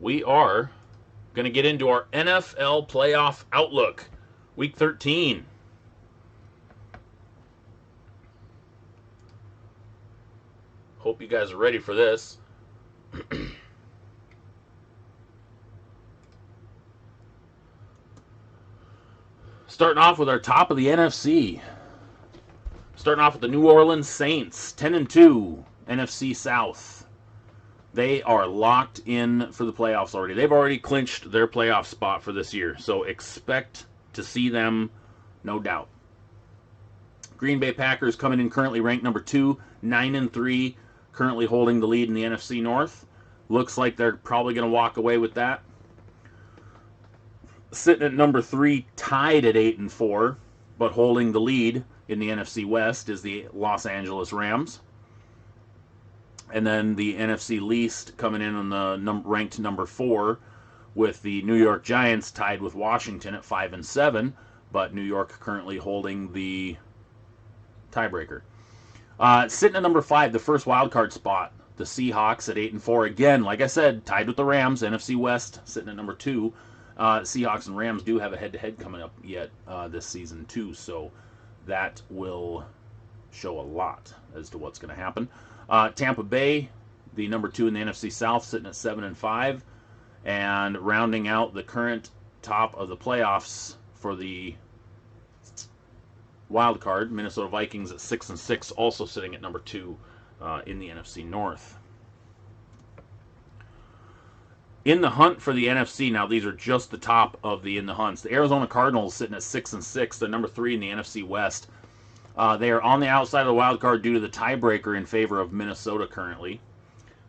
we are going to get into our NFL playoff outlook. Week 13. Hope you guys are ready for this. Starting off with our top of the NFC. Starting off with the New Orleans Saints, 10-2, NFC South. They are locked in for the playoffs already. They've already clinched their playoff spot for this year, so expect to see them, no doubt. Green Bay Packers coming in currently ranked number 2, 9-3, currently holding the lead in the NFC North. Looks like they're probably going to walk away with that. Sitting at number 3, tied at 8-4, but holding the lead in the NFC West is the Los Angeles Rams. And then the NFC East coming in on the ranked number 4 with the New York Giants tied with Washington at 5-7, but New York currently holding the tiebreaker. Sitting at number 5, the first wild card spot, the Seahawks at 8-4. Again, like I said, tied with the Rams, NFC West sitting at number 2. Seahawks and Rams do have a head-to-head coming up yet this season too, so that will show a lot as to what's going to happen. Tampa Bay, the number 2 in the NFC South, sitting at 7-5, and rounding out the current top of the playoffs for the wild card, Minnesota Vikings at 6-6, also sitting at number 2 in the NFC North. In the hunt for the NFC, now these are just the top of the in the hunts. The Arizona Cardinals sitting at 6-6. They're number 3 in the NFC West. They are on the outside of the wild card due to the tiebreaker in favor of Minnesota currently.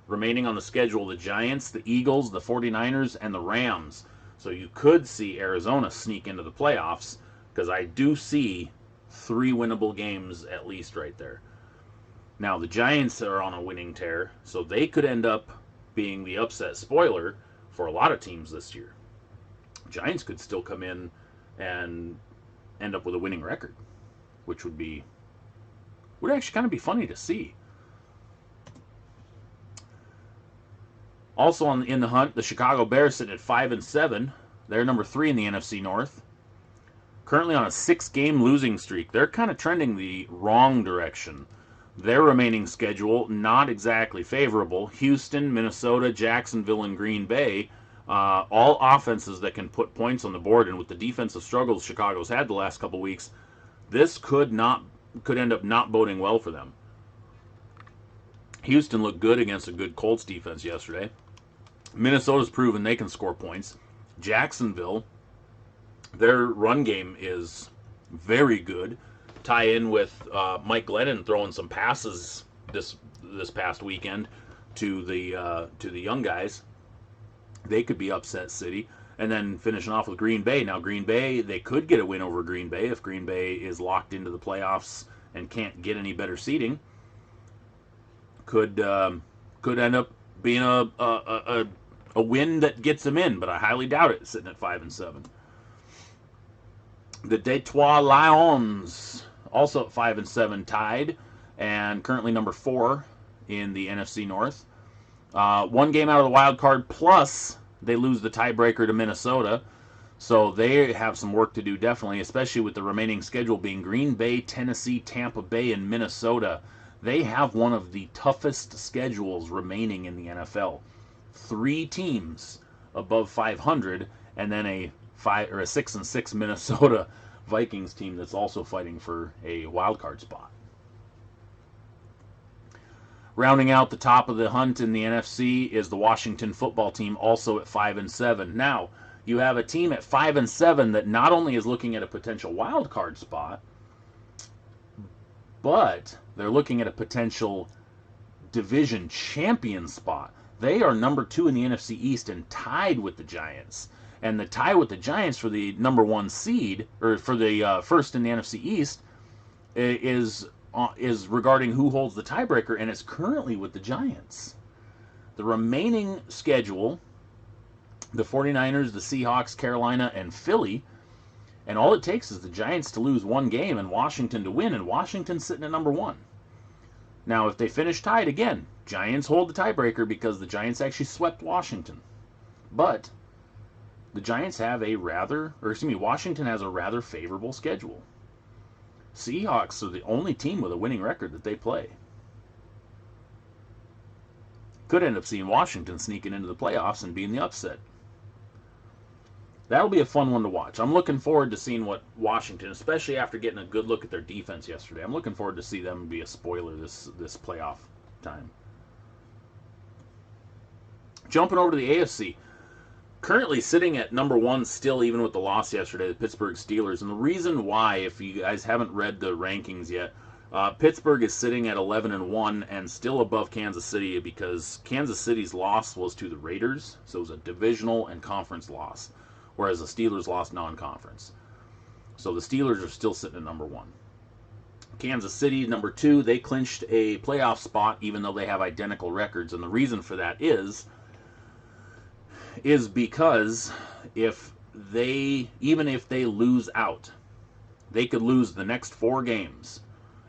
Remaining on the schedule, the Giants, the Eagles, the 49ers, and the Rams. So you could see Arizona sneak into the playoffs, because I do see 3 winnable games at least right there. Now, the Giants are on a winning tear, so they could end up being the upset spoiler for a lot of teams this year. Giants could still come in and end up with a winning record, which would actually kind of be funny to see. Also in the hunt, the Chicago Bears sitting at 5-7. They're number 3 in the NFC North. Currently on a 6-game losing streak. They're kind of trending the wrong direction. Their remaining schedule, not exactly favorable. Houston, Minnesota, Jacksonville, and Green Bay, all offenses that can put points on the board. And with the defensive struggles Chicago's had the last couple weeks, this could end up not boding well for them. Houston looked good against a good Colts defense yesterday. Minnesota's proven they can score points. Jacksonville, their run game is very good. Tie in with Mike Glennon throwing some passes this past weekend to the young guys. They could be upset city. And then finishing off with Green Bay. Now Green Bay, they could get a win over Green Bay if Green Bay is locked into the playoffs and can't get any better seeding. Could end up being a win that gets them in, but I highly doubt it. Sitting at 5-7. The Detroit Lions also at 5-7, tied, and currently number 4 in the NFC North. 1 game out of the wild card, plus they lose the tiebreaker to Minnesota, so they have some work to do definitely, especially with the remaining schedule being Green Bay, Tennessee, Tampa Bay, and Minnesota. They have one of the toughest schedules remaining in the NFL. 3 teams above 500, and then a 6-6 Minnesota Vikings team that's also fighting for a wild card spot. Rounding out the top of the hunt in the NFC is the Washington football team, also at 5-7. Now, you have a team at 5-7 that not only is looking at a potential wild card spot, but they're looking at a potential division champion spot. They are number 2 in the NFC East and tied with the Giants. And the tie with the Giants for the number 1 seed, or for the first in the NFC East, is regarding who holds the tiebreaker, and it's currently with the Giants. The remaining schedule, the 49ers, the Seahawks, Carolina, and Philly, and all it takes is the Giants to lose 1 game and Washington to win, and Washington's sitting at number 1. Now, if they finish tied again, Giants hold the tiebreaker because the Giants actually swept Washington. But the Giants have Washington has a rather favorable schedule. Seahawks are the only team with a winning record that they play. Could end up seeing Washington sneaking into the playoffs and being the upset. That'll be a fun one to watch. I'm looking forward to seeing what Washington, especially after getting a good look at their defense yesterday, I'm looking forward to see them be a spoiler this playoff time. Jumping over to the AFC. Currently sitting at number one still, even with the loss yesterday, the Pittsburgh Steelers. And the reason why, if you guys haven't read the rankings yet, Pittsburgh is sitting at 11-1 and still above Kansas City because Kansas City's loss was to the Raiders. So it was a divisional and conference loss, whereas the Steelers lost non-conference. So the Steelers are still sitting at number one. Kansas City, number two, they clinched a playoff spot even though they have identical records. And the reason for that is because even if they lose out, they could lose the next 4 games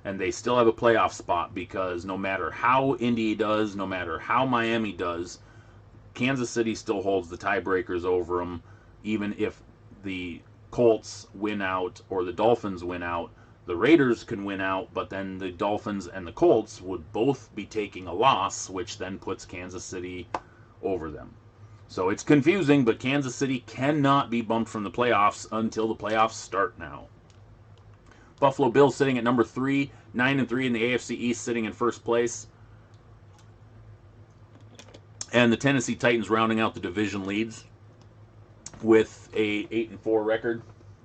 and they still have a playoff spot, because no matter how Indy does, no matter how Miami does, Kansas City still holds the tiebreakers over them. Even if the Colts win out or the Dolphins win out, the Raiders can win out, but then the Dolphins and the Colts would both be taking a loss, which then puts Kansas City over them. So it's confusing, but Kansas City cannot be bumped from the playoffs until the playoffs start now. Buffalo Bills sitting at number 3, 9-3 in the AFC East, sitting in first place. And the Tennessee Titans rounding out the division leads with a 8-4 record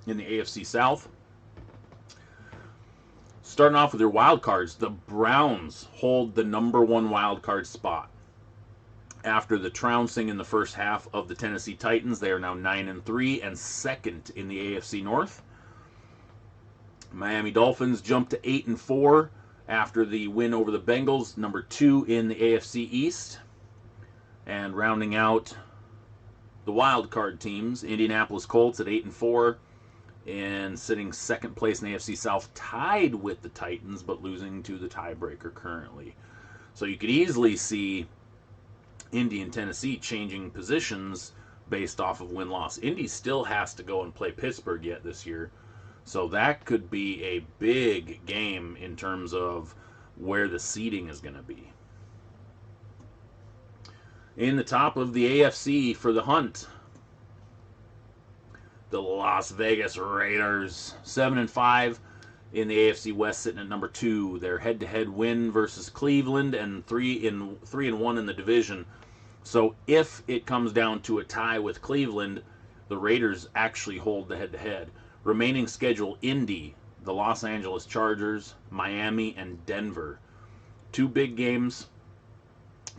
in the AFC South. Starting off with your wild cards, the Browns hold the number 1 wild card spot. After the trouncing in the first half of the Tennessee Titans, they are now 9-3 and second in the AFC North. Miami Dolphins jumped to 8-4 after the win over the Bengals, number 2 in the AFC East. And rounding out the wild card teams, Indianapolis Colts at 8-4 and sitting second place in the AFC South, tied with the Titans, but losing to the tiebreaker currently. So you could easily see Indy and Tennessee changing positions based off of win-loss. Indy still has to go and play Pittsburgh yet this year, so that could be a big game in terms of where the seeding is going to be. In the top of the AFC for the hunt, the Las Vegas Raiders, 7-5 in the AFC West, sitting at number 2. Their head-to-head win versus Cleveland, and 3-1 in the division. So if it comes down to a tie with Cleveland, the Raiders actually hold the head-to-head. Remaining schedule: Indy, the Los Angeles Chargers, Miami, and Denver. 2 big games.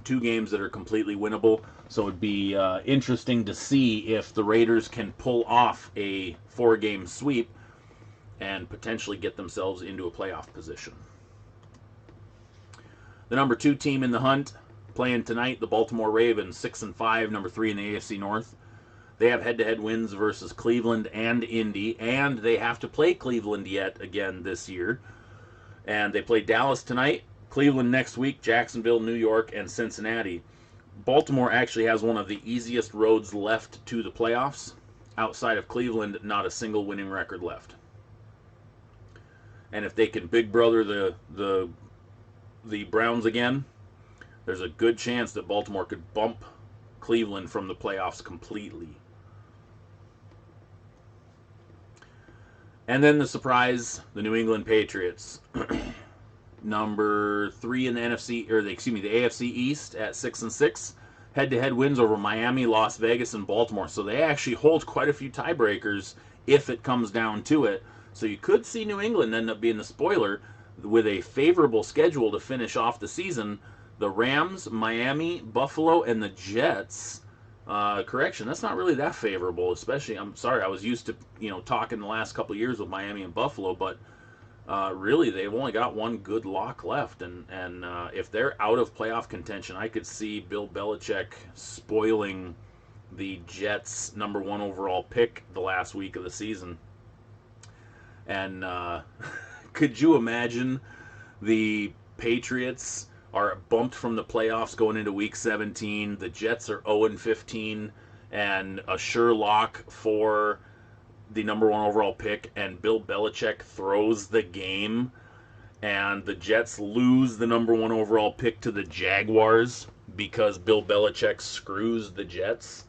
2 games that are completely winnable. So it'd be interesting to see if the Raiders can pull off a 4-game sweep and potentially get themselves into a playoff position. The number 2 team in the hunt playing tonight, the Baltimore Ravens, 6-5, number 3 in the AFC North. They have head-to-head wins versus Cleveland and Indy, and they have to play Cleveland yet again this year. And they play Dallas tonight, Cleveland next week, Jacksonville, New York, and Cincinnati. Baltimore actually has one of the easiest roads left to the playoffs. Outside of Cleveland, not a single winning record left. And if they can big brother the Browns again, there's a good chance that Baltimore could bump Cleveland from the playoffs completely. And then the surprise, the New England Patriots. Number 3 in the the AFC East at 6-6. Head-to-head wins over Miami, Las Vegas, and Baltimore. So they actually hold quite a few tiebreakers if it comes down to it. So you could see New England end up being the spoiler with a favorable schedule to finish off the season. The Rams, Miami, Buffalo, and the Jets. Correction, that's not really that favorable, especially, I'm sorry, I was used to, talking the last couple of years with Miami and Buffalo, but really they've only got one good lock left, and if they're out of playoff contention, I could see Bill Belichick spoiling the Jets' number 1 overall pick the last week of the season. And could you imagine the Patriots are bumped from the playoffs going into week 17. The Jets are 0-15 and a sure lock for the number 1 overall pick, and Bill Belichick throws the game, and the Jets lose the number 1 overall pick to the Jaguars because Bill Belichick screws the Jets.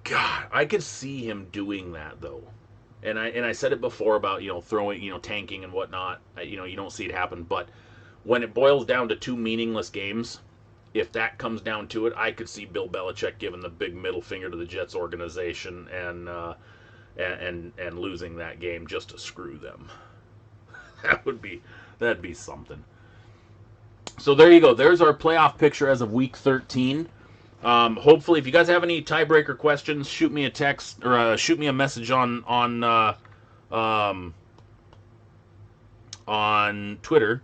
God, I could see him doing that though. And I said it before about, throwing, tanking and whatnot. You don't see it happen, but when it boils down to 2 meaningless games, if that comes down to it, I could see Bill Belichick giving the big middle finger to the Jets organization and losing that game just to screw them. That'd be something. So there you go. There's our playoff picture as of week 13. Hopefully, if you guys have any tiebreaker questions, shoot me a text or shoot me a message on Twitter.